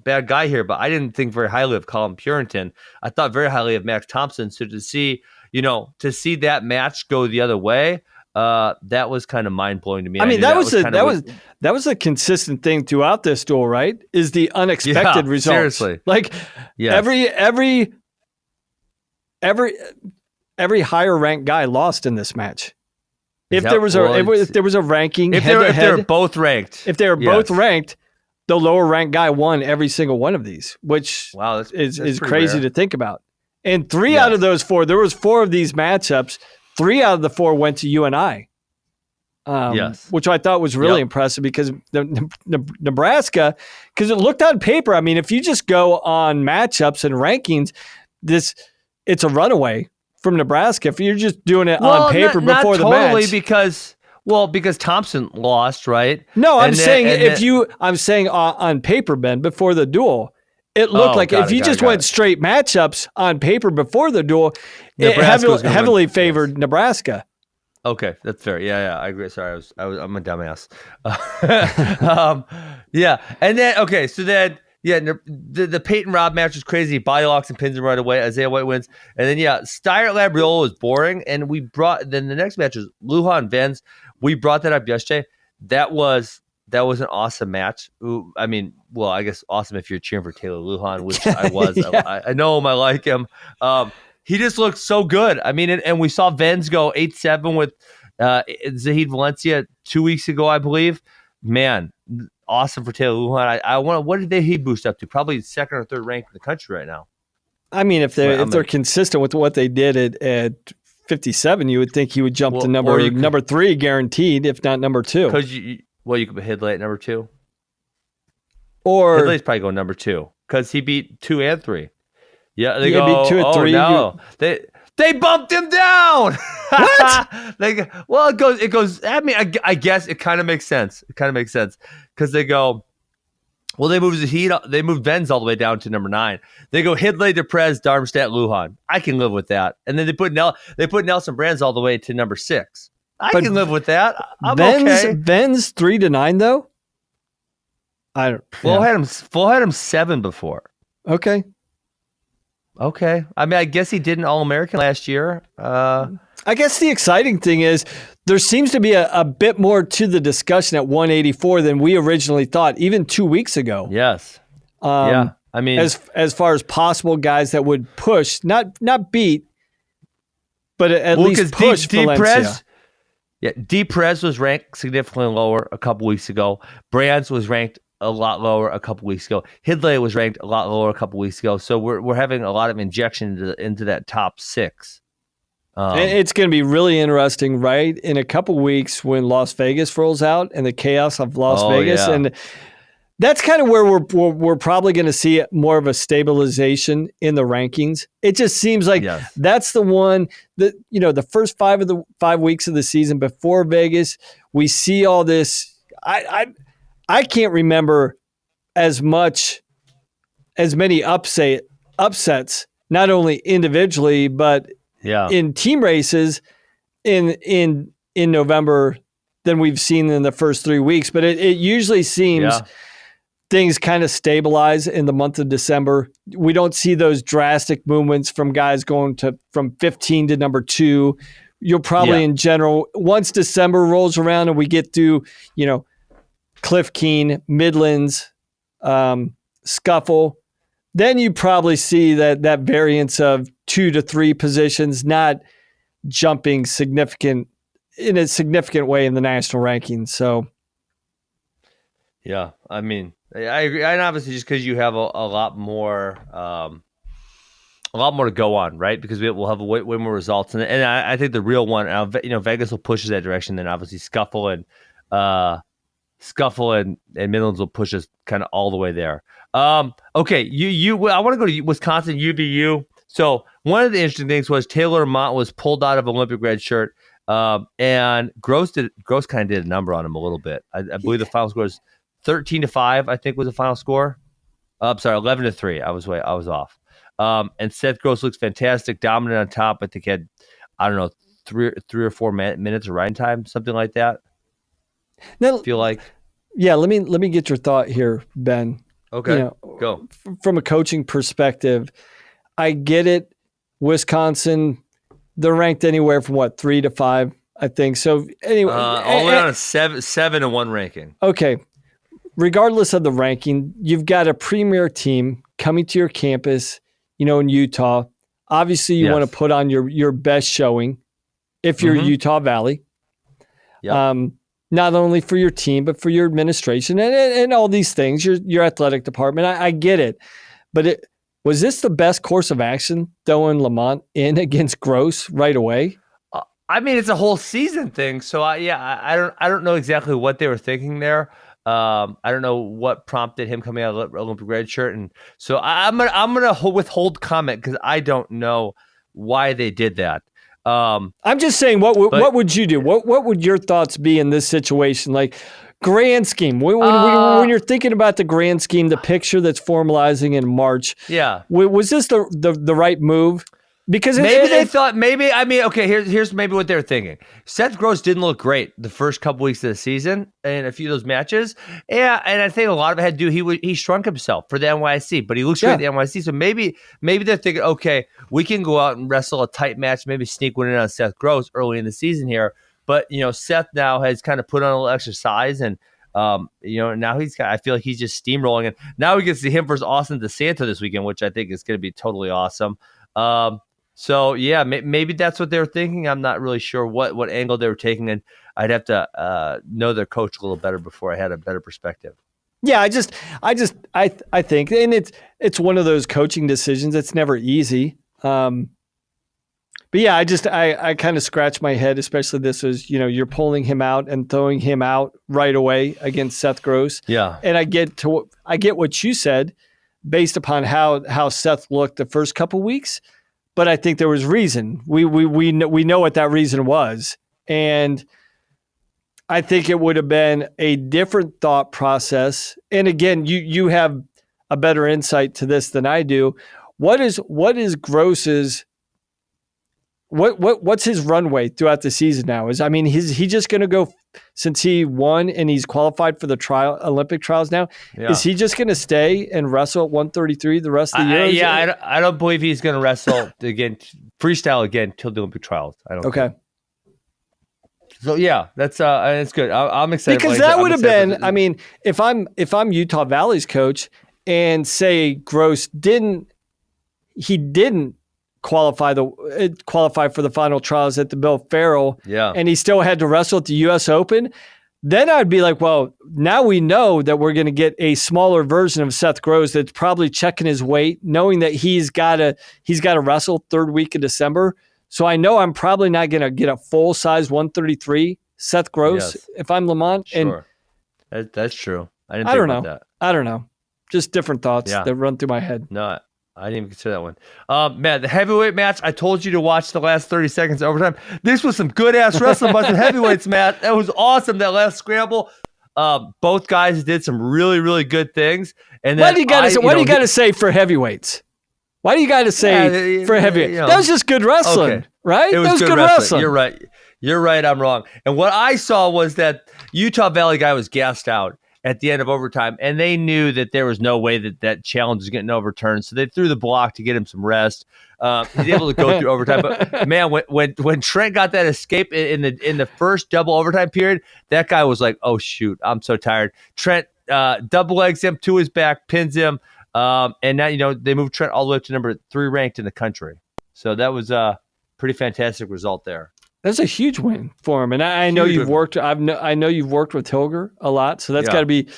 bad guy here, but I didn't think very highly of Colin Puritan. I thought very highly of Max Thompson. So to see that match go the other way, that was kind of mind blowing to me. I mean, that was a consistent thing throughout this duel, right? Is the unexpected results. Seriously. Like every higher ranked guy lost in this match. If there was a ranking, if they were both ranked, both ranked, the lower ranked guy won every single one of these, which is crazy rare to think about. And three out of those four, there was 4 of these matchups. 3 out of the 4 went to you and I, which I thought was really impressive because Nebraska, because it looked on paper. I mean, if you just go on matchups and rankings, it's a runaway from Nebraska. If you're just doing it on paper before the match, because Thompson lost, right? No, I'm saying on paper, Ben, before the duel, it looked like if you just went straight matchups on paper before the duel, it heavily favored Nebraska. Okay, that's fair. Yeah, I agree. Sorry, I'm a dumbass. And then the Peyton Robb match was crazy. Body locks and pins him right away. Isaiah White wins, and then Steyer Labriola was boring, and then the next match was Lujan Vens. We brought that up yesterday. That was an awesome match. Ooh, I mean, well, I guess awesome if you're cheering for Taylor Lujan, which I was. I know him. I like him. He just looked so good. I mean, and we saw Vens go 8-7 with Zahid Valencia 2 weeks ago, I believe. Man, awesome for Taylor Lujan. What did he boost up to? Probably second or third rank in the country right now. I mean, if they're consistent with what they did at 57, you would think he would jump to number 3 guaranteed, if not number 2. Because you could put Hidlay at number 2. Or Hidlay's probably going number 2 because he beat 2 and 3. Yeah, they go. Beat 2 and 3. No, they bumped him down. What? It goes. I mean, I guess it kind of makes sense. Because they go. Well, they moved Benz all the way down to number 9. They go Hidlay, Deprez, Darmstadt, Lujan. I can live with that. And then they put Nelson Brands all the way to number 6. I can live with that. I'm okay. Benz 3 to 9 though. I don't. Flo had him 7 before. Okay. I mean, I guess he did an All-American last year. I guess the exciting thing is there seems to be a bit more to the discussion at 184 than we originally thought, even 2 weeks ago. Yes. Yeah. I mean, as far as possible guys that would push, not beat, but at least push Valencia. Deprez was ranked significantly lower a couple weeks ago. Brands was ranked a lot lower a couple weeks ago. Hidlay was ranked a lot lower a couple weeks ago. So we're having a lot of injection into that top 6. It's going to be really interesting, right? In a couple weeks when Las Vegas rolls out and the chaos of Las Vegas, and that's kind of where we're probably going to see more of a stabilization in the rankings. It just seems like that's the one that, the first 5 weeks of the season before Vegas, we see all this. I can't remember as many upsets, not only individually, but in team races in November than we've seen in the first 3 weeks. But it usually seems things kind of stabilize in the month of December. We don't see those drastic movements from guys going from 15 to number 2. You'll probably in general, once December rolls around and we get through, Cliff Keen, Midlands, Scuffle, then you probably see that variance of 2 to 3 positions, not jumping in a significant way in the national rankings. So, yeah, I mean, I agree. And obviously, just because you have a lot more to go on, right? Because we'll have way more results, and I think the real one, Vegas will push us that direction. Then obviously, Scuffle and Midlands will push us kind of all the way there. Okay, I want to go to Wisconsin UVU. So one of the interesting things was Taylor Mott was pulled out of Olympic red shirt, and Gross kind of did a number on him a little bit. I believe the final score was 13-5. I think was the final score. I'm sorry, 11-3. I was off. And Seth Gross looks fantastic, dominant on top. I think he had, I don't know, three or 4 minutes of riding time, something like that. Now, I feel like. Yeah, let me get your thought here, Ben. Okay, go. From a coaching perspective, I get it. Wisconsin, they're ranked anywhere from 3 to 5, I think. So anyway, all the way on a 7-1 ranking. Okay, regardless of the ranking, you've got a premier team coming to your campus, in Utah. Obviously, you want to put on your best showing if you're Utah Valley. Yep. Not only for your team, but for your administration and all these things, your athletic department. I get it. But was this the best course of action, throwing Lamont in against Gross right away? I mean, it's a whole season thing. So, I don't know exactly what they were thinking there. I don't know what prompted him coming out of Olympic red shirt. And so I'm gonna withhold comment because I don't know why they did that. I'm just saying, what would you do? What would your thoughts be in this situation? Like grand scheme, when you're thinking about the grand scheme, the picture that's formalizing in March. Yeah, was this the right move? Because they thought here's maybe what they were thinking. Seth Gross didn't look great the first couple weeks of the season in a few of those matches. Yeah, and I think a lot of it had to do he shrunk himself for the NYC, but he looks great at the NYC. So maybe they're thinking, okay, we can go out and wrestle a tight match, maybe sneak one in on Seth Gross early in the season here. But Seth now has kind of put on a little extra size, and now I feel like he's just steamrolling, and now we get to see him versus Austin DeSanto this weekend, which I think is going to be totally awesome. So yeah, maybe that's what they were thinking. I'm not really sure what angle they were taking, and I'd have to know their coach a little better before I had a better perspective. Yeah, I think, and it's one of those coaching decisions. It's never easy. But yeah, I kind of scratch my head, especially this is, you're pulling him out and throwing him out right away against Seth Gross. Yeah, and I get what you said based upon how Seth looked the first couple weeks. But I think there was reason. We know what that reason was, and I think it would have been a different thought process. And again, you have a better insight to this than I do. What is Gross's what's his runway throughout the season now? Is he just going to go, since he won and he's qualified for the Olympic trials now? Yeah. Is he just going to stay and wrestle at 133 the rest of the year? I don't believe he's going to wrestle again, freestyle again till the Olympic trials. I don't. Okay. Think. So yeah, that's good. I'm excited because that would have been. I mean, if I'm Utah Valley's coach and say Gross didn't qualify for the final trials at the Bill Farrell, and he still had to wrestle at the U.S. Open, then I'd be like, well, now we know that we're going to get a smaller version of Seth Gross that's probably checking his weight, knowing that he's got to wrestle third week of December. So I know I'm probably not going to get a full-size 133 Seth Gross if I'm Lamont. Sure. And that's true. I didn't think about that. I don't know. Just different thoughts that run through my head. No, I didn't even consider that one. Matt, the heavyweight match, I told you to watch the last 30 seconds of overtime. This was some good-ass wrestling by some heavyweights, Matt. That was awesome, that last scramble. Both guys did some really, really good things. And what do you got to say for heavyweights? Why do you got to say for heavyweight? That was just good wrestling, right? It was good wrestling. You're right. I'm wrong. And what I saw was that Utah Valley guy was gassed out at the end of overtime, and they knew that there was no way that challenge was getting overturned. So they threw the block to get him some rest. He's able to go through overtime. But man, when Trent got that escape in the first double overtime period, that guy was like, "Oh shoot, I'm so tired." Trent double legs him to his back, pins him. And now, they moved Trent all the way up to number 3 ranked in the country. So that was a pretty fantastic result there. That's a huge win for him. And I know you've worked. I know you've worked with Hilger a lot, so that's got to be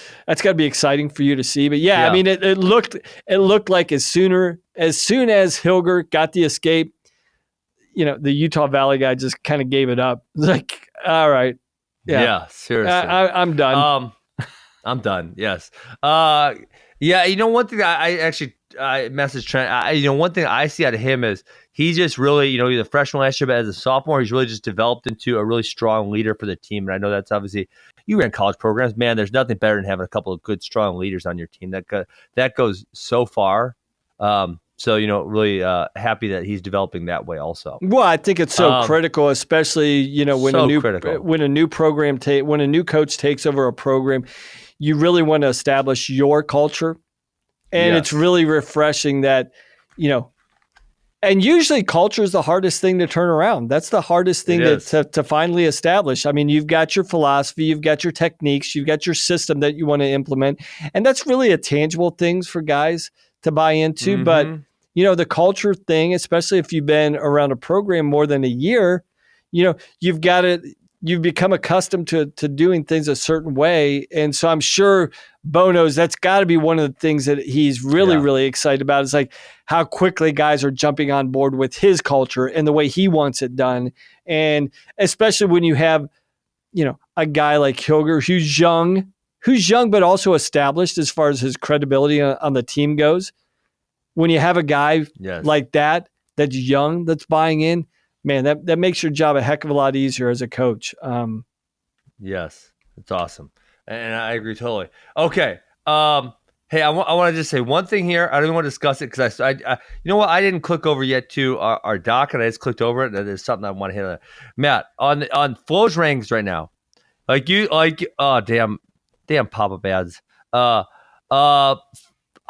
exciting for you to see. But I mean, it looked like as soon as Hilger got the escape, the Utah Valley guy just kind of gave it up. Like, all right, seriously, I'm done. I'm done. Yes. One thing I messaged Trent. One thing I see out of him is he's just really, he's a freshman last year, but as a sophomore, he's really just developed into a really strong leader for the team. And I know that's obviously, you ran college programs, man. There's nothing better than having a couple of good, strong leaders on your team. That goes so far. Really happy that he's developing that way also. Well, I think it's so critical, especially when a new coach takes over a program. You really want to establish your culture. And it's really refreshing that, and usually culture is the hardest thing to turn around. That's the hardest thing to finally establish. I mean, you've got your philosophy, you've got your techniques, you've got your system that you want to implement. And that's really a tangible thing for guys to buy into. Mm-hmm. But, the culture thing, especially if you've been around a program more than a year, you've become accustomed to doing things a certain way. And so I'm sure Bono's, that's got to be one of the things that he's really, really excited about, is like how quickly guys are jumping on board with his culture and the way he wants it done. And especially when you have, a guy like Hilger who's young, but also established as far as his credibility on the team goes. When you have a guy like that's young, that's buying in, man, that makes your job a heck of a lot easier as a coach. Yes, it's awesome. And I agree totally. Okay. Hey, I want to just say one thing here. I don't even want to discuss it because I you know what? I didn't click over yet to our doc, and I just clicked over it. And there's something I want to hit on. Matt, on Flo's rankings right now, damn Papa Bads.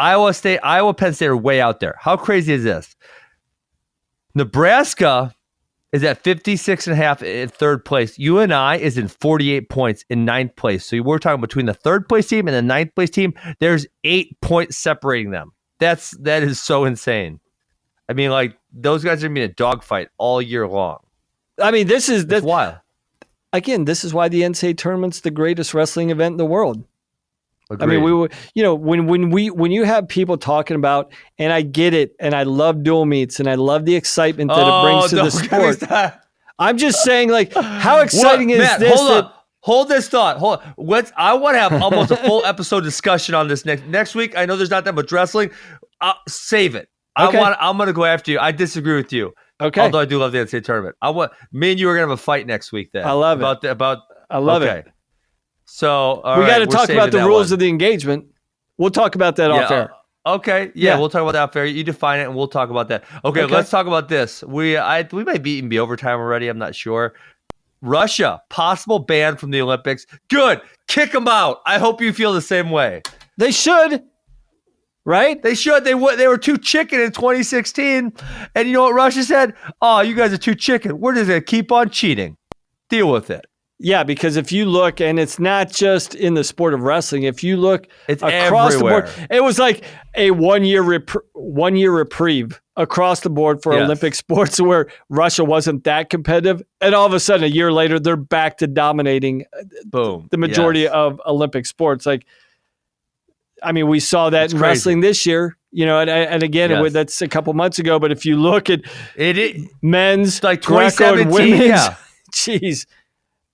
Iowa, Penn State are way out there. How crazy is this? Nebraska is at 56.5 in third place. UNI is in 48 points in ninth place. So we're talking between the third place team and the ninth place team. There's 8 points separating them. That is so insane. I mean, those guys are going to be in a dogfight all year long. I mean, that's wild. Again, this is why the NCAA tournament's the greatest wrestling event in the world. Agreed. I mean, when you have people talking about, and I get it, and I love dual meets, and I love the excitement that it brings to the sport. I'm just saying, how exciting is Matt, this? Hold this thought. I want to have almost a full episode discussion on this next week. I know there's not that much wrestling. Save it. Okay. I'm going to go after you. I disagree with you. Okay. Although I do love the NCAA tournament. Me and you are going to have a fight next week. Then I love it. I love it. So we got to talk about the rules of the engagement. We'll talk about that off air. Okay. Yeah, we'll talk about that off air. You define it, and we'll talk about that. Okay. Let's talk about this. We might even be overtime already. I'm not sure. Russia, possible ban from the Olympics. Good. Kick them out. I hope you feel the same way. They should. Right? They should. They were too chicken in 2016. And you know what Russia said? Oh, you guys are too chicken. We're just going to keep on cheating. Deal with it. Yeah, because if you look, and it's not just in the sport of wrestling, if you look it's across everywhere. the board, it was like a one-year reprieve across the board for Olympic sports where Russia wasn't that competitive. And all of a sudden, a year later, they're back to dominating the majority of Olympic sports. Like, I mean, we saw that in wrestling this year, you know, and again, that's a couple months ago. But if you look at men's, like Greco and women's, geez.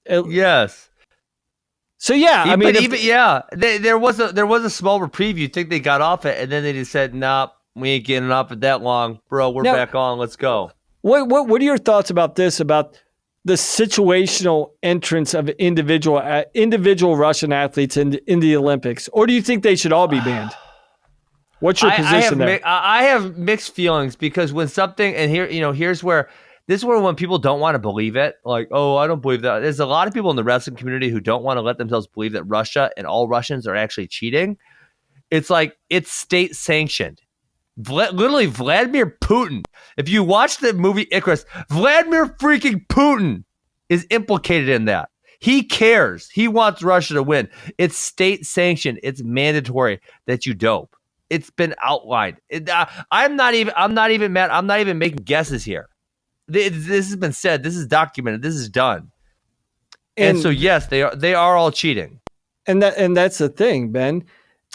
Yes. So I mean, there was a small reprieve. You'd think they got off it, and then they just said, "Nah, we ain't getting off it that long, bro. We're back on. Let's go." What are your thoughts about this? About the situational entrance of individual Russian athletes in the Olympics, or do you think they should all be banned? What's your position there? I have mixed feelings because when something, and here's where. This is where when people don't want to believe it, like, oh, I don't believe that. There's a lot of people in the wrestling community who don't want to let themselves believe that Russia and all Russians are actually cheating. It's like, it's state sanctioned. Literally, Vladimir Putin. If you watch the movie Icarus, Vladimir freaking Putin is implicated in that. He cares. He wants Russia to win. It's state sanctioned. It's mandatory that you dope. It's been outlined. I'm not even mad. I'm not even making guesses here. This has been said. This is documented. This is done. And so, yes, they are all cheating. And that's the thing, Ben.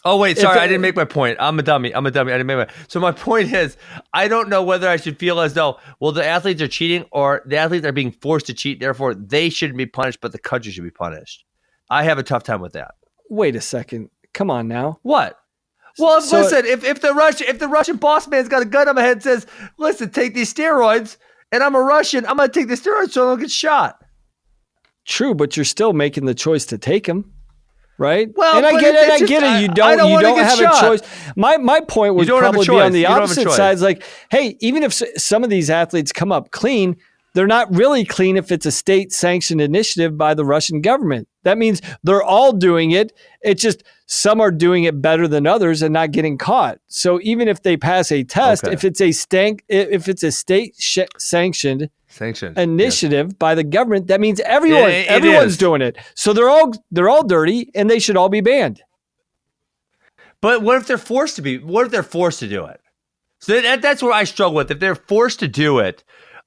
Oh, wait. Sorry, I didn't make my point. I'm a dummy. I didn't make my point. So my point is, I don't know whether I should feel as though, well, the athletes are cheating or the athletes are being forced to cheat. Therefore, they shouldn't be punished, but the country should be punished. I have a tough time with that. Wait a second. Come on now. What? Well, listen, if the Russian boss man's got a gun on my head and says, listen, take these steroids, and I'm a Russian, I'm going to take the steroids so I don't get shot. True, but you're still making the choice to take them, right? Well, and I get it. You don't have a choice. My point would probably be on the opposite side. It's like, hey, even if some of these athletes come up clean, they're not really clean if it's a state-sanctioned initiative by the Russian government. That means they're all doing it. It's just some are doing it better than others and not getting caught. So even if they pass a test, if it's a state-sanctioned initiative by the government, that means everyone's doing it. So they're all dirty and they should all be banned. But what if they're forced to be? What if they're forced to do it? So that's where I struggle with. If they're forced to do it,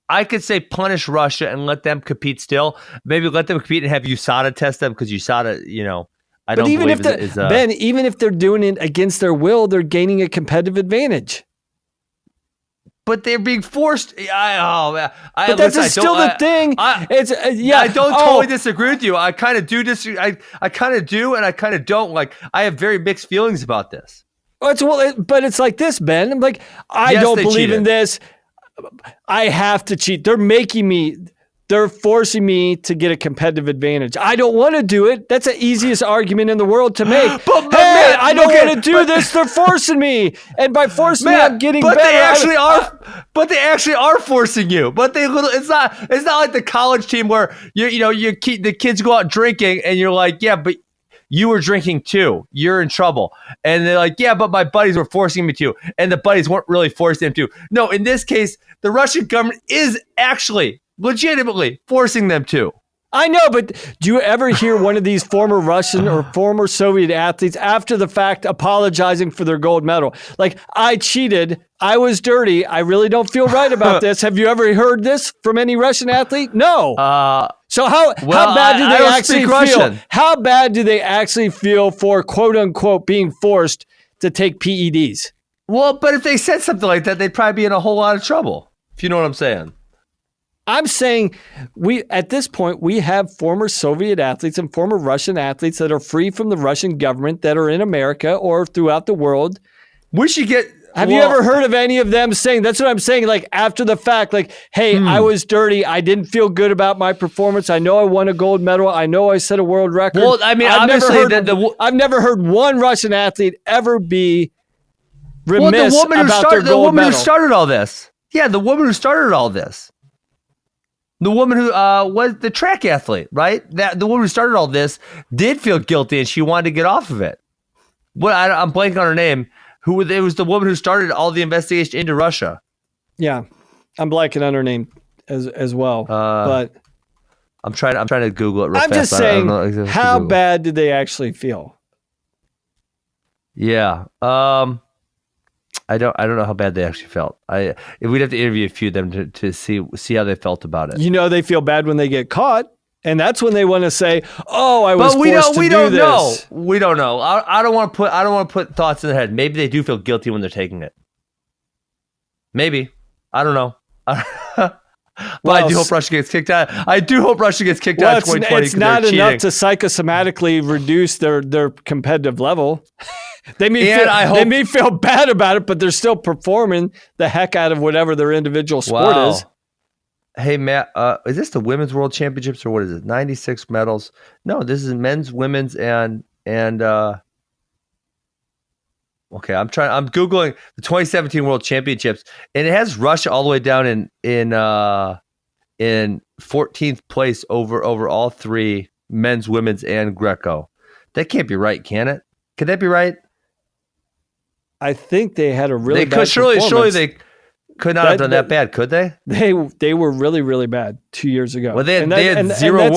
I could say punish Russia and let them compete still. Maybe let them compete and have USADA test them because USADA, I don't believe is Ben, even if they're doing it against their will, they're gaining a competitive advantage. But they're being forced. But that's still the thing. I don't totally disagree with you. I kind of do disagree. I kind of do, and I kind of don't. Like, I have very mixed feelings about this. But it's like this, Ben. I'm like, I don't believe in this. I have to cheat. They're forcing me to get a competitive advantage. I don't want to do it. That's the easiest argument in the world to make. I don't want to do this. They're forcing me. And by forcing me, I'm getting better. But they actually are forcing you. But it's not like the college team where the kids go out drinking and you're like, yeah, but you were drinking too. You're in trouble. And they're like, yeah, but my buddies were forcing me to. And the buddies weren't really forcing them to. No, in this case, the Russian government is actually legitimately forcing them to. I know, but do you ever hear one of these former Russian or former Soviet athletes after the fact apologizing for their gold medal? Like, I cheated. I was dirty. I really don't feel right about this. Have you ever heard this from any Russian athlete? No. So how bad do they actually feel? How bad do they actually feel for quote unquote being forced to take PEDs? Well, but if they said something like that, they'd probably be in a whole lot of trouble. If you know what I'm saying. I'm saying at this point, we have former Soviet athletes and former Russian athletes that are free from the Russian government that are in America or throughout the world. We should get Have you ever heard of any of them saying, that's what I'm saying, like after the fact, like, hey, I was dirty. I didn't feel good about my performance. I know I won a gold medal. I know I set a world record. Well, I mean, I've never heard one Russian athlete ever be remiss about their gold medal. The woman who started all this. Yeah, the woman who started all this. The woman who was the track athlete, right? The woman who started all this did feel guilty and she wanted to get off of it. I'm blanking on her name. It was the woman who started all the investigation into Russia. Yeah, I'm blanking on her name as well. But I'm trying to Google it real fast. I'm just saying, how bad did they actually feel? Yeah. I don't know how bad they actually felt. We'd have to interview a few of them to see how they felt about it. You know, they feel bad when they get caught, and that's when they want to say, "Oh, I was forced to do this." We don't know. I don't want to put thoughts in their head. Maybe they do feel guilty when they're taking it. Maybe. I don't know. Well, I do hope Russia gets kicked out. I do hope Russia gets kicked out in 2020. It's not enough to psychosomatically reduce their competitive level. They may feel bad about it, but they're still performing the heck out of whatever their individual sport is. Hey, Matt, is this the Women's World Championships or what is it? 96 medals. No, this is men's, women's, and okay, I'm Googling the 2017 World Championships, and it has Russia all the way down in 14th place over all three men's, women's, and Greco. That can't be right, can it? Could that be right? I think they had a really bad surely performance. They could not have done that bad, could they? They were really, really bad 2 years ago. Well, they had zero.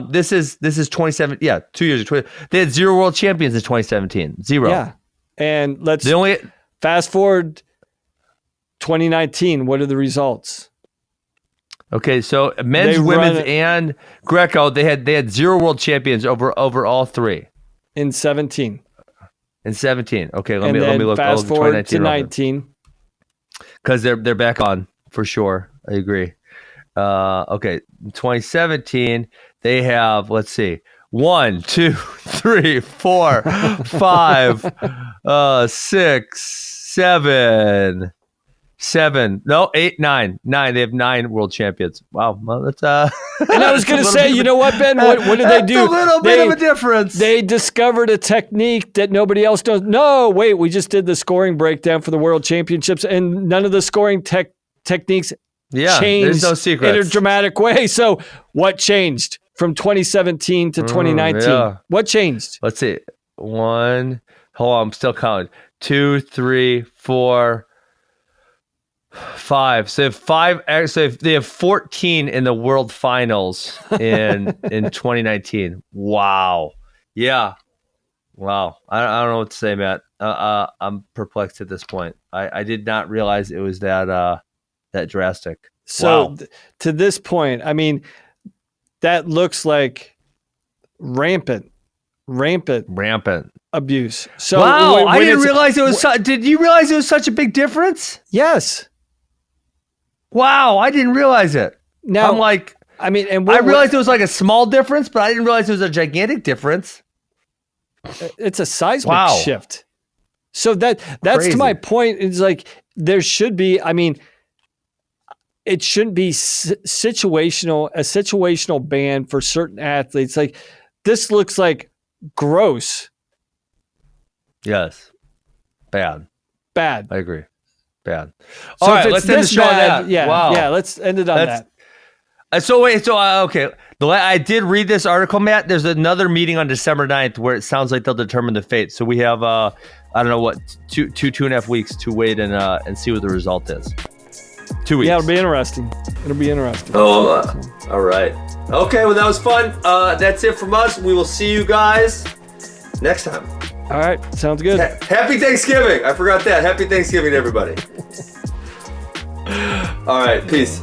This is 27. Yeah, 2 years ago. They had zero world champions in 2017. Zero. Yeah, and let's fast forward 2019. What are the results? Okay, so men's, women's, and Greco, they had zero world champions over all three in 17. In 17. Okay, let me look. Fast forward to 19. Because they're back on for sure. I agree. Okay, 2017 they have, let's see, 1, 2, 3, 4, 5, 6, 7. 8, 9. They have 9 world champions. Wow, well, that's And I was going to say, you know what, Ben? What did they do? A little bit of a difference. They discovered a technique that nobody else does. No, wait, we just did the scoring breakdown for the World Championships, and none of the scoring techniques changed there's no secrets. in a dramatic way. So what changed from 2017 to 2019? Yeah. What changed? Let's see. 1. Hold on, I'm still counting. 2, 3, 4. 5. So they have 14 in the world finals in 2019. Wow. Yeah. Wow. I don't know what to say, Matt. I'm perplexed at this point. I did not realize it was that drastic. So to this point, I mean, that looks like rampant abuse. So wow, I didn't realize it was. Did you realize it was such a big difference? Yes. Wow, I didn't realize it. Now, I'm like, I mean, and I realized it was like a small difference, but I didn't realize it was a gigantic difference. It's a seismic shift. So that's crazy. To my point. It's like there should be. I mean, it shouldn't be a situational ban for certain athletes. Like this looks like gross. Yes, bad. I agree. Bad. So all right, let's end the show on that. Yeah, let's end it on that. Okay. I did read this article, Matt. There's another meeting on December 9th where it sounds like they'll determine the fate. So we have, I don't know what, 2.5 weeks to wait and see what the result is. 2 weeks. Yeah, it'll be interesting. Oh, all right. Okay, well, that was fun. That's it from us. We will see you guys next time. All right, sounds good. Happy Thanksgiving. I forgot that. Happy Thanksgiving to everybody. All right, peace.